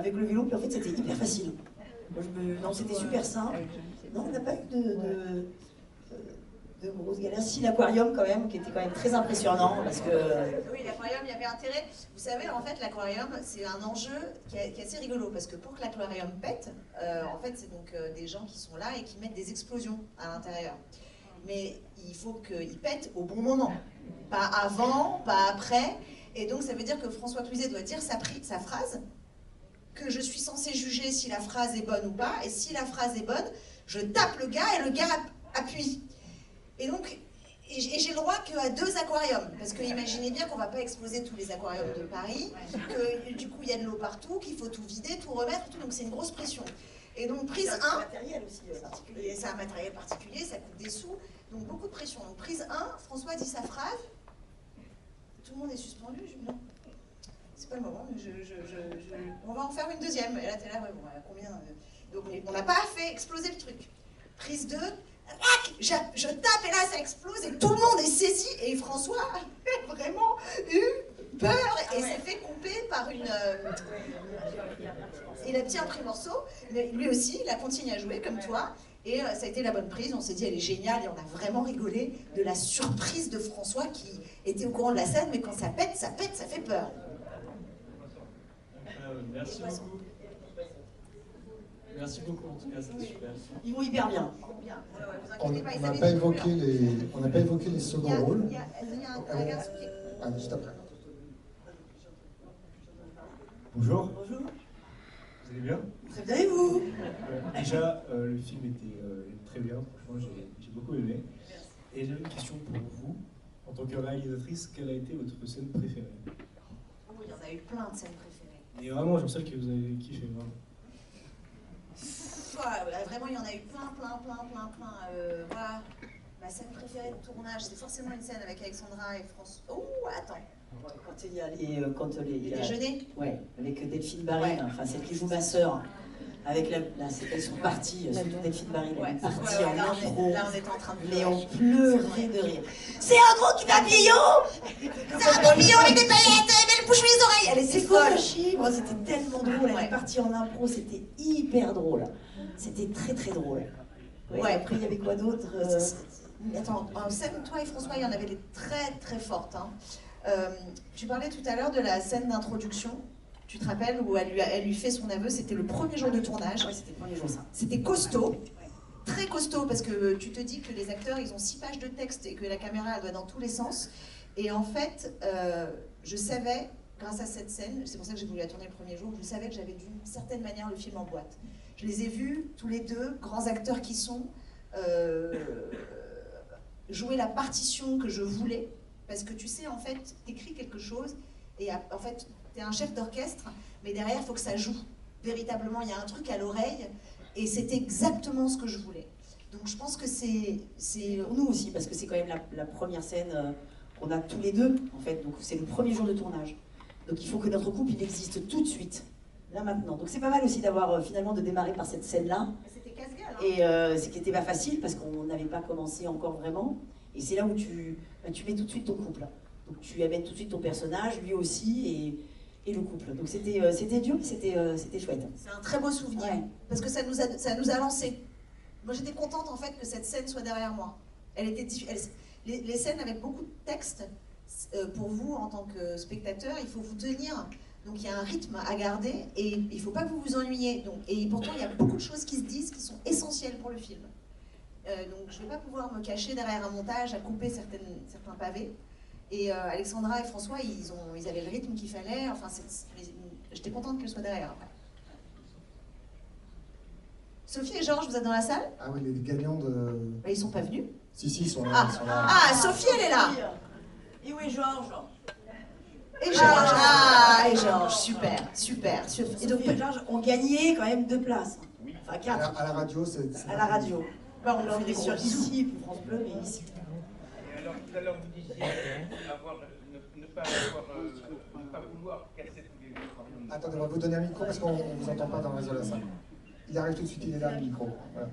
avec le vélo, puis en fait c'était hyper facile. Moi, non, c'était super simple. Non, on n'a pas eu de grosses galères. Si, l'aquarium quand même, qui était quand même très impressionnant, parce que... Oui, l'aquarium, il y avait intérêt. Vous savez, en fait, l'aquarium, c'est un enjeu qui est assez rigolo, parce que pour que l'aquarium pète, en fait, c'est donc des gens qui sont là et qui mettent des explosions à l'intérieur. Mais il faut qu'il pète au bon moment. Pas avant, pas après. Et donc, ça veut dire que François Cluzet doit dire sa phrase, que je suis censé juger si la phrase est bonne ou pas, et si la phrase est bonne, je tape le gars et le gars appuie. Et donc, j'ai le droit qu'à 2 aquariums, parce que imaginez bien qu'on ne va pas exploser tous les aquariums de Paris, que du coup il y a de l'eau partout, qu'il faut tout vider, tout remettre, tout, donc c'est une grosse pression. Et donc prise 1, c'est un matériel particulier, ça coûte des sous, donc beaucoup de pression. Donc prise 1, François dit sa phrase, tout le monde est suspendu, je dis non, c'est pas le moment, mais on va en faire une deuxième. Et là t'es là, ouais, bon, combien donc on n'a pas fait exploser le truc. Prise 2, je tape et là ça explose et tout le monde est saisi et François a vraiment eu peur et s'est fait couper par une... Il a bien pris le morceau, mais lui aussi il a continué à jouer comme toi et ça a été la bonne prise, on s'est dit elle est géniale et on a vraiment rigolé de la surprise de François qui était au courant de la scène, mais quand ça pète, ça fait peur. Merci beaucoup. Merci beaucoup, en tout cas, c'est super. Ils vont hyper bien. On n'a pas évoqué les seconds rôles. Il y a un garçon qui... Ah, juste après. Bonjour. Bonjour. Vous allez bien? Très bien, et vous? Déjà, le film était très bien, franchement, j'ai beaucoup aimé. Et j'avais une question pour vous. En tant que réalisatrice, quelle a été votre scène préférée? Oh, il y en a eu plein de scènes préférées. Et vraiment, genre celle que vous avez kiffé, vraiment. Vraiment, il y en a eu plein. Voilà. Ma scène préférée de tournage, c'est forcément une scène avec Alexandra et François. Oh, attends. Quand il y a les déjeuners. Ouais, avec Delphine Barry, Ouais. enfin celle qui joue ma sœur. Avec elles sont parties, surtout Delphine Barry, elle est partie en impro. Là, on était en train de Mais pleurer. on pleurait de rire. C'est un gros qui va billot. C'est un gros million avec des paillettes, mais le bouche les oreilles. Elle C'est était quoi folle. le chiffre? C'était tellement drôle, elle Ouais. est partie en impro, c'était hyper drôle. C'était très très drôle. Ouais. Après, il y avait quoi d'autre? Attends, en scène, toi et François, il y en avait des très très fortes. Hein. Tu parlais tout à l'heure de la scène d'introduction. Tu te rappelles où elle lui fait son aveu, c'était le premier jour de tournage. Ouais, c'était le premier jour, ça. C'était costaud, très costaud, parce que tu te dis que les acteurs, ils ont 6 pages de texte et que la caméra, elle va dans tous les sens. Et en fait, je savais, grâce à cette scène, c'est pour ça que j'ai voulu la tourner le premier jour, je savais que j'avais d'une certaine manière le film en boîte. Je les ai vus, tous les deux, grands acteurs qui sont, jouer la partition que je voulais, parce que tu sais, en fait, t'écris quelque chose, et en fait, t'es un chef d'orchestre, mais derrière, il faut que ça joue. Véritablement, il y a un truc à l'oreille, et c'était exactement ce que je voulais. Donc je pense que c'est Pour nous aussi, parce que c'est quand même la première scène qu'on a tous les deux, en fait. Donc c'est le premier jour de tournage. Donc il faut que notre couple, il existe tout de suite, là maintenant. Donc c'est pas mal aussi d'avoir finalement de démarrer par cette scène-là. C'était casse-gueule. Et ce qui n'était pas facile, parce qu'on n'avait pas commencé encore vraiment. Et c'est là où tu mets tout de suite ton couple. Donc tu amènes tout de suite ton personnage, lui aussi, et le couple. Donc c'était dur, mais c'était chouette. C'est un très beau souvenir, Ouais. parce que ça nous a lancés. Moi j'étais contente en fait que cette scène soit derrière moi. Les scènes avec beaucoup de texte, pour vous en tant que spectateur, il faut vous tenir. Donc il y a un rythme à garder et il ne faut pas que vous vous ennuyiez. Et pourtant il y a beaucoup de choses qui se disent qui sont essentielles pour le film. Donc je ne vais pas pouvoir me cacher derrière un montage à couper certains pavés. Et Alexandra et François, ils avaient le rythme qu'il fallait. Enfin, j'étais contente qu'elle soit derrière après. Sophie et Georges, vous êtes dans la salle? Ah oui, les gagnants de... Bah, ils sont pas venus. Si, ils sont là. Ah, Ils sont là. ah, Sophie, elle est là. Et oui, Georges. Et Georges. Ah, et Georges, super. Et donc Georges ont gagné quand même 2 places. Enfin 4. À la radio, c'est... À la radio. Bah, on leur On fait est des sur gros bisous. ici, pour France Bleu, mais ici. Et alors tout à l'heure vous disiez ne pas vouloir casser tous les aquariums. Attendez, on va vous donner un micro parce qu'on ne vous entend pas dans le réseau de la salle. Il arrive tout de suite, il est là, le micro. Voilà.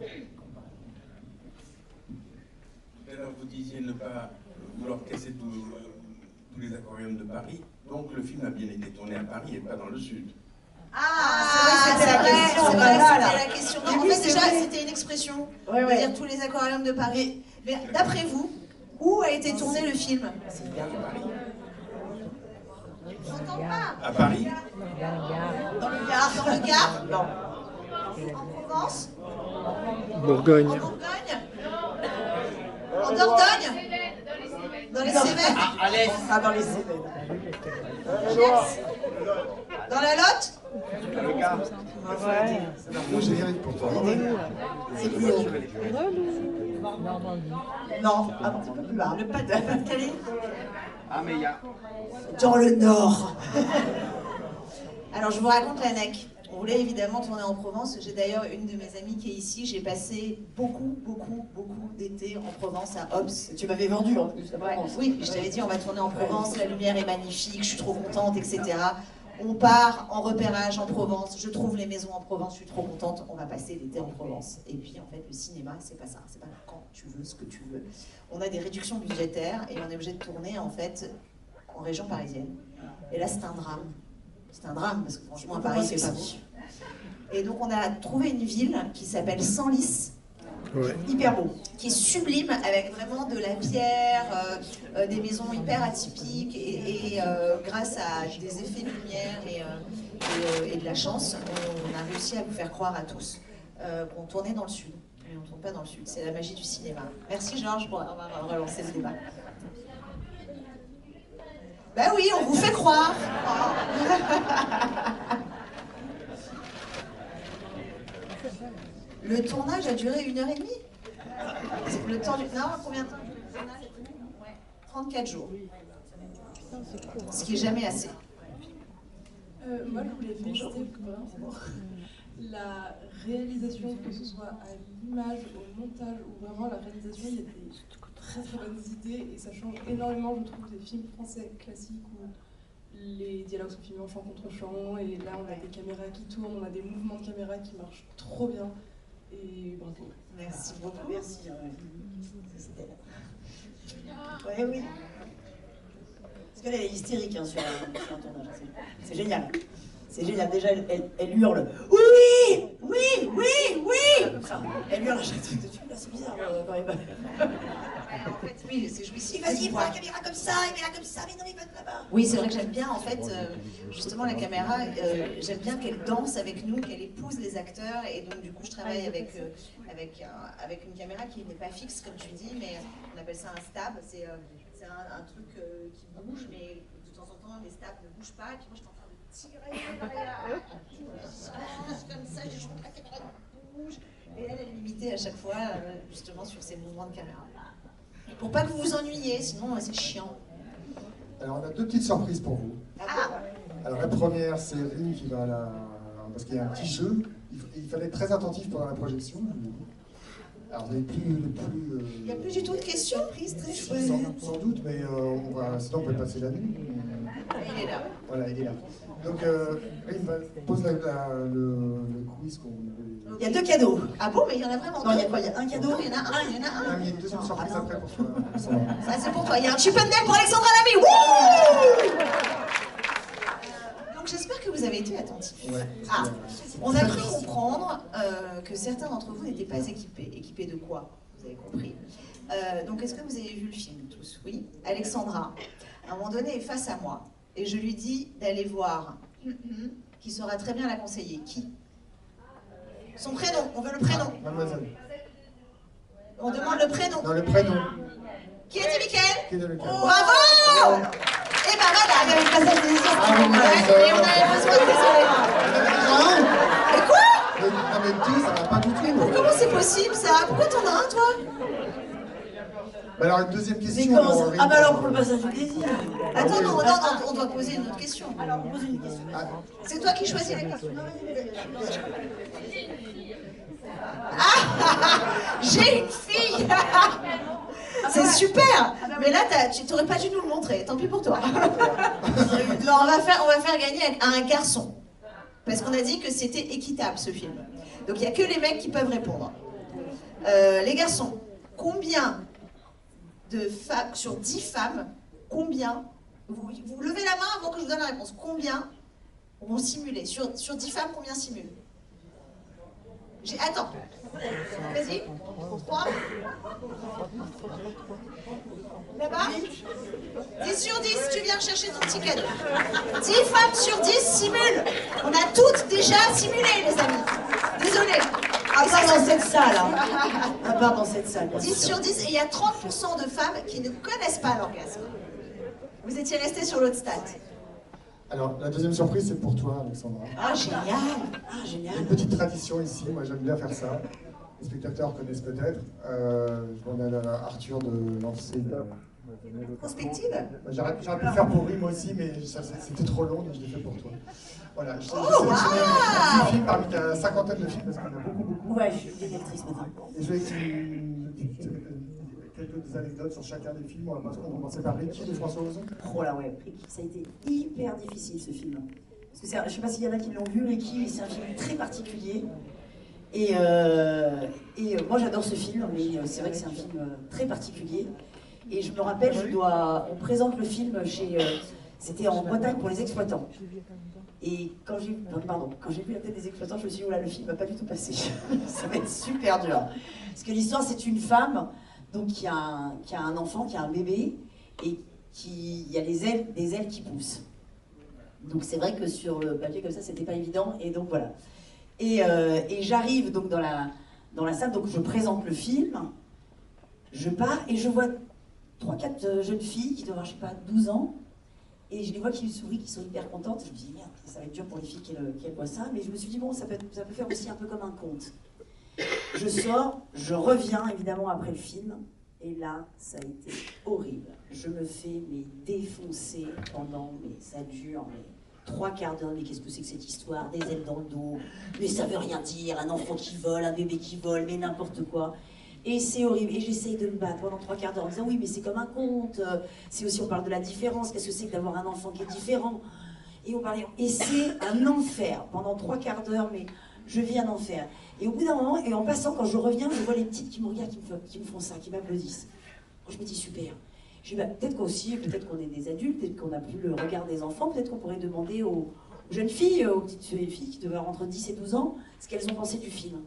Tout à l'heure vous disiez ne pas vouloir casser tous les aquariums de Paris. Donc le film a bien été tourné à Paris et pas dans le sud. Ah, la question. Non, Et en oui, fait, c'est déjà, vrai. c'était une expression. Ouais, On va ouais. dire tous les aquariums de Paris. Mais d'après vous, où a été tourné le film? C'est bien Paris. Je n'entends pas. À Paris? Dans le Gard. Dans le Gard? Non. En Provence? Bourgogne. En Bourgogne? En Dordogne? Dans les Cévennes? Ah, dans les Cévennes. Dans la Lotte? Moi, j'ai rien pour toi. C'est plus haut. Non, un petit peu plus bas. Le Pas-de-Calais. Ah, mais il y a. Dans le Nord. Alors, je vous raconte la NEC. On voulait évidemment tourner en Provence. J'ai d'ailleurs une de mes amies qui est ici. J'ai passé beaucoup d'été en Provence à Obs. Tu m'avais vendu en plus. Ouais, oui, je t'avais dit on va tourner en Provence, la lumière est magnifique, je suis trop contente, etc. On part en repérage en Provence, je trouve les maisons en Provence, je suis trop contente, on va passer l'été en Provence. Et puis en fait le cinéma c'est pas ça, c'est pas quand tu veux, ce que tu veux. On a des réductions budgétaires et on est obligé de tourner en fait en région parisienne. Et là c'est un drame. C'est un drame parce que franchement à Paris c'est pas beau. Et donc on a trouvé une ville qui s'appelle Senlis. Ouais. Hyper beau. Qui est sublime, avec vraiment de la pierre, des maisons hyper atypiques, et grâce à des effets de lumière et de la chance, on a réussi à vous faire croire à tous qu'on tournait dans le sud. Mais on ne tourne pas dans le sud, c'est la magie du cinéma. Merci Georges, on va relancer le débat. Ben oui, on vous fait croire. Le tournage a duré 1h30. Le temps du... Non, combien de temps le tournage a tenu? Ouais. 34 jours. Ce qui est jamais assez. Moi, je voulais féliciter vraiment la réalisation, que ce soit à l'image, au montage, ou vraiment la réalisation, il y a des très très bonnes idées et ça change énormément, je trouve, des films français classiques où les dialogues sont filmés en champ contre champ et là on a des caméras qui tournent, on a des mouvements de caméra qui marchent trop bien et bravo. Merci beaucoup. Merci. C'était là. Ouais, oui. Parce qu'elle est hystérique hein, sur un tournage. C'est génial. C'est génial. Déjà, elle hurle. Oui, oui, oui, oui. Comme ça. Elle hurle à chaque truc de suite. Là, c'est bizarre quand même. En fait, oui, c'est jouissif. Vas-y, prends la caméra comme ça, et mets-la comme ça, mais non, mais pas de là-bas. Oui, c'est vrai que j'aime bien, en fait, justement, la caméra, j'aime bien qu'elle danse avec nous, qu'elle épouse les acteurs, et donc, du coup, je travaille avec une caméra qui n'est pas fixe, comme tu dis, mais on appelle ça un stab, c'est un truc qui bouge, mais de temps en temps, les stabs ne bougent pas, et puis moi, je suis en train de tirer derrière, comme ça, je trouve que la caméra bouge, et elle est limitée à chaque fois, justement, sur ces mouvements de caméra. Pour pas que vous vous ennuyiez, sinon c'est chiant. Alors, on a deux petites surprises pour vous. Ah. Alors, la première, c'est Rim qui va parce qu'il y a un petit jeu. Il fallait être très attentif pendant la projection. Alors, vous n'avez plus... Il n'y a plus du tout de questions. Très chouette. Sans doute, mais sinon on peut passer la nuit. Il est là. Voilà, il est là. Donc, Rim pose le quiz qu'on avait... Il y a deux cadeaux. Ah bon, mais il y en a vraiment Non, deux. il y a quoi? Il y a un cadeau. Il y en a un, il y en a un. Ah, il y a une deuxième surprise après pour toi. Ça, c'est pour toi. Il y a un chip and dale pour Alexandra Lamy. Wouh! Donc, j'espère que vous avez été attentifs. Ouais. Ah, on a cru comprendre que certains d'entre vous n'étaient pas équipés. Équipés de quoi? Vous avez compris. Donc, est-ce que vous avez vu le film tous? Oui. Alexandra, à un moment donné, est face à moi. Et je lui dis d'aller voir qui saura très bien la conseiller. Qui? Son prénom, on veut le prénom. Mademoiselle. On demande le prénom. Non, le prénom. Qui a dit Mickaël? Qui est de lequel? Bravo! Et ben voilà, il y avait le passage des histoires. Ah, oui, Et on avait besoin de désolé. Et quoi? Non, mais deux, ça va pas du tout. Comment c'est possible ça? Pourquoi t'en as un toi? Bah alors, une deuxième Mais question. comment ça? Rim. Ah bah alors pour le passage du plaisir. Attends, non, on doit poser une autre question. Alors pose une question. C'est toi qui choisis la question. Ah, j'ai une fille. C'est super. Mais là, tu t'aurais pas dû nous le montrer. Tant pis pour toi. Non, on va faire gagner à un garçon. Parce qu'on a dit que c'était équitable ce film. Donc il n'y a que les mecs qui peuvent répondre. Les garçons, combien de femmes, sur 10 femmes, combien, vous levez la main avant que je vous donne la réponse, combien vont simuler? Sur 10 femmes, combien simulent? Attends. Vas-y. 3. Là-bas. 10 sur 10, tu viens chercher ton petit cadeau. 10 femmes sur 10 simulent. On a toutes déjà simulé, les amis. Désolée. À part dans cette salle. À part dans cette salle. 10 sur 10, et il y a 30% de femmes qui ne connaissent pas l'orgasme. Vous étiez restés sur l'autre stat. Alors, la deuxième surprise, c'est pour toi, Alexandra. Ah, génial. Ah, Il y a génial. une petite tradition ici, moi j'aime bien faire ça. Les spectateurs connaissent peut-être. Je demande à Arthur de lancer Prospective. J'aurais pu le faire pour lui, moi aussi, mais c'était trop long, donc je l'ai fait pour toi. Voilà, j'ai Oh, sélectionné wow 10 films parmi la cinquantaine de films, parce qu'il y en a beaucoup. Ouais, je suis directrice maintenant. Et je vais quelques anecdotes sur chacun des films. On va commencer par Ricky de François Ozon. Oh là ouais, Ricky, ça a été hyper difficile ce film. Parce que je ne sais pas s'il y en a qui l'ont vu, Ricky, c'est un film très particulier. Et moi j'adore ce film, mais c'est vrai que c'est un film très particulier. Et je me rappelle, on présente le film chez... c'était en Bretagne pour les exploitants. Et quand j'ai vu la tête des exploitants, je me suis dit, oh là, le film va pas du tout passer. Ça va être super dur. Parce que l'histoire, c'est une femme donc, qui a un enfant, qui a un bébé, et il y a des ailes qui poussent. Donc c'est vrai que sur le papier comme ça, c'était pas évident. Et donc voilà. Et j'arrive donc dans la salle, donc je présente le film, je pars et je vois 3-4 jeunes filles qui doivent avoir, je sais pas, 12 ans, et je les vois qui me sourient, qui sont hyper contentes. Je me dis, merde, ça va être dur pour les filles qu'elles voient ça, mais je me suis dit, bon, ça peut faire aussi un peu comme un conte. Je sors, je reviens évidemment après le film, et là, ça a été horrible. Je me fais défoncer pendant, ça dure, 3/4 d'heure, mais qu'est-ce que c'est que cette histoire? Des ailes dans le dos, mais ça veut rien dire, un enfant qui vole, un bébé qui vole, mais n'importe quoi. Et c'est horrible, et j'essaye de me battre pendant 3/4 d'heure en disant oui, mais c'est comme un conte, c'est aussi, on parle de la différence, qu'est-ce que c'est que d'avoir un enfant qui est différent? Et c'est un enfer, pendant 3/4 d'heure, mais je vis un enfer. Et au bout d'un moment, et en passant, quand je reviens, je vois les petites qui me regardent, qui me font ça, qui m'applaudissent. Je me dis super. Je dis, peut-être qu'on est des adultes, peut-être qu'on n'a plus le regard des enfants, peut-être qu'on pourrait demander aux jeunes filles, aux petites filles qui devaient avoir entre 10 et 12 ans, ce qu'elles ont pensé du film.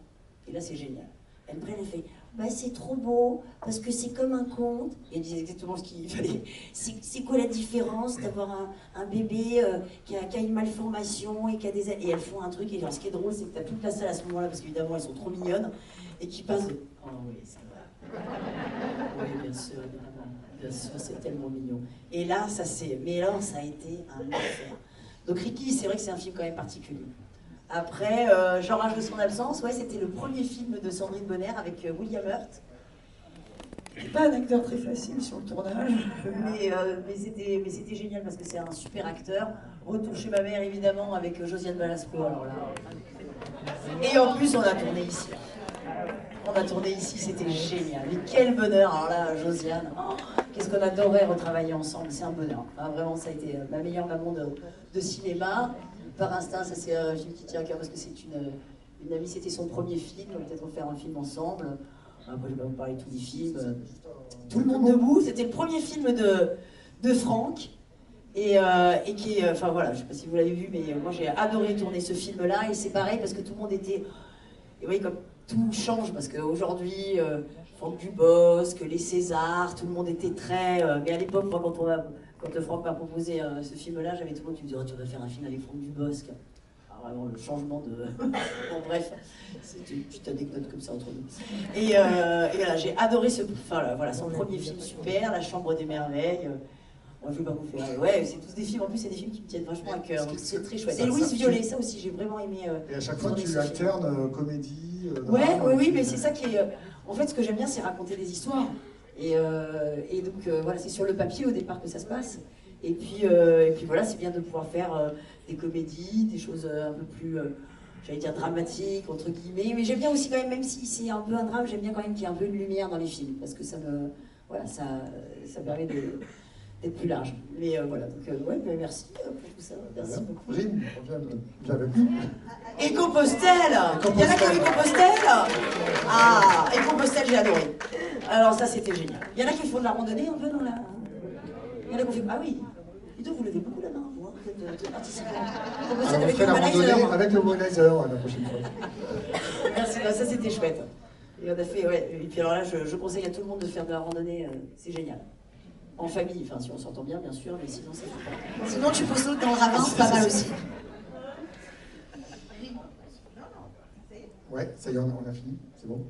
Et là, c'est génial. Elles prennent et fait, c'est trop beau, parce que c'est comme un conte. Et elles disent exactement ce qu'il fallait. C'est quoi la différence d'avoir un bébé qui a une malformation et qui a des ailes? Et elles font un truc, et alors, ce qui est drôle, c'est que tu as toute la salle à ce moment-là, parce qu'évidemment, elles sont trop mignonnes, et qui passent de, oh oui, ça va. Oui, bien sûr, évidemment. Bien sûr, c'est tellement mignon. Et là, ça a été un enfer. Donc Ricky, c'est vrai que c'est un film quand même particulier. Après, Jean Rage de son absence, ouais, c'était le premier film de Sandrine Bonner avec William Hurt. Pas un acteur très facile sur le tournage, mais c'était génial parce que c'est un super acteur. Retour chez ma mère, évidemment, avec Josiane Balasco, alors là. Et en plus, on a tourné ici. C'était génial. Mais quel bonheur. Alors là, Josiane, qu'est-ce qu'on adorait retravailler ensemble. C'est un bonheur. Enfin, vraiment, ça a été ma meilleure maman de cinéma. Par instinct, ça c'est un film qui tient à cœur parce que c'est une amie, c'était son premier film. On va peut-être faire un film ensemble. Après, je vais pas vous parler de tous les films. Tout le monde debout. C'était le premier film de Franck. Et qui est, enfin voilà, je sais pas si vous l'avez vu, mais moi j'ai adoré tourner ce film-là. Et c'est pareil parce que tout le monde était. Et vous voyez, comme tout change parce qu'aujourd'hui, Franck Dubosc, les Césars, tout le monde était très. Mais à l'époque, moi, quand Franck m'a proposé ce film-là, j'avais tout le monde qui me disait oh, tu vas faire un film avec Franck Dubosc. Alors vraiment, le changement de. Bon, bref, c'est une petite anecdote comme ça entre nous. Et voilà, j'ai adoré son premier film super, La Chambre des Merveilles. Moi, je vais pas vous faire. Ouais, c'est tous des films, en plus, c'est des films qui me tiennent vachement à cœur, donc c'est très chouette. Et Louise Violet, ça aussi, j'ai vraiment aimé. Et à chaque fois, tu alternes comédie. Oui, mais c'est ça qui est. En fait, ce que j'aime bien, c'est raconter des histoires. Et donc, voilà, c'est sur le papier au départ que ça se passe. Et puis voilà, c'est bien de pouvoir faire des comédies, des choses un peu plus, j'allais dire dramatiques, entre guillemets. Mais j'aime bien aussi quand même si c'est un peu un drame, j'aime bien quand même qu'il y ait un peu de lumière dans les films. Parce que ça permet d'être plus large. Mais voilà, donc ouais, mais merci pour tout ça. Merci beaucoup. Rime, viens avec nous. Et Compostelle. Il y en a qui ont vu Compostelle. Ah, et Compostelle, j'ai adoré. Alors ça, c'était génial. Il y en a qui font de la randonnée un peu dans la... Il y en a qui font... Ah oui. Et donc, vous levez beaucoup la main, vous, hein, vous êtes participants. On fait la randonnée avec le womanizer la prochaine fois. Merci. ça c'était chouette. Et on a fait, ouais. Et puis alors là, je conseille à tout le monde de faire de la randonnée, c'est génial. En famille, enfin si on s'entend bien, bien sûr, mais sinon c'est super. Sinon, tu poses l'autre dans le ravin, c'est pas mal aussi. Ouais, ça y est, on a fini, c'est bon.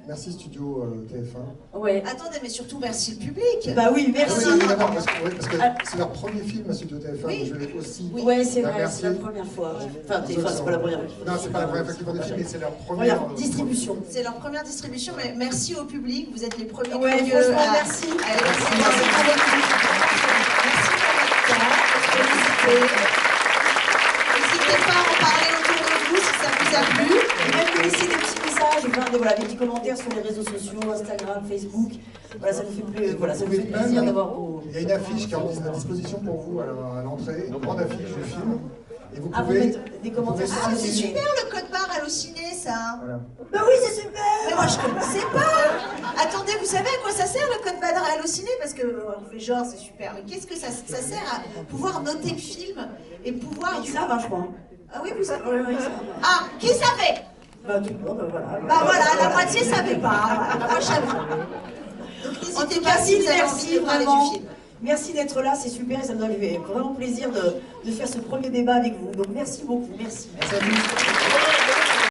Merci Studio TF1. Ouais. Attendez, mais surtout merci le public. Bah oui, Ah merci. oui, évidemment, parce que c'est leur premier film à Studio TF1, Oui. donc je vais aussi Ouais, c'est la vrai, remercier. c'est la première fois. Enfin, c'est pas la première fois. Non, c'est pas la première fois qu'ils font des films, mais c'est leur première distribution. C'est leur première distribution, mais merci au public, vous êtes les premiers Ouais, curieux franchement, à- merci. Allez, merci pour votre temps. N'hésitez pas à en parler autour de vous si ça vous a plu. Et même nous laisser des petits messages, enfin, des petits commentaires sur les réseaux sociaux, Instagram, Facebook. Voilà, ça nous fait plaisir d'avoir vos... Il y a une affiche qui est à disposition pour vous à l'entrée, une grande affiche du film. Et vous Ah, vous pouvez mettez des commentaires sur Ah, le c'est ciné. super le code barre Allociné, ça. Voilà. Bah oui, c'est super. Mais moi je connaissais pas. Attendez, vous savez à quoi ça sert le code barre Allociné? Parce que on fait genre c'est super, mais qu'est-ce que ça sert à pouvoir noter le film et pouvoir. Ils savent, hein, je crois. Ah oui, vous savez. Ils savent. Ah, qui savait? Bah tout le monde, voilà. Bah voilà, la moitié savait pas. Moi j'avoue. Donc n'hésitez pas si vous avez envie de parler vraiment. du film. Merci d'être là, c'est super et ça me donne vraiment plaisir de faire ce premier débat avec vous. Donc merci beaucoup, merci. Merci à vous.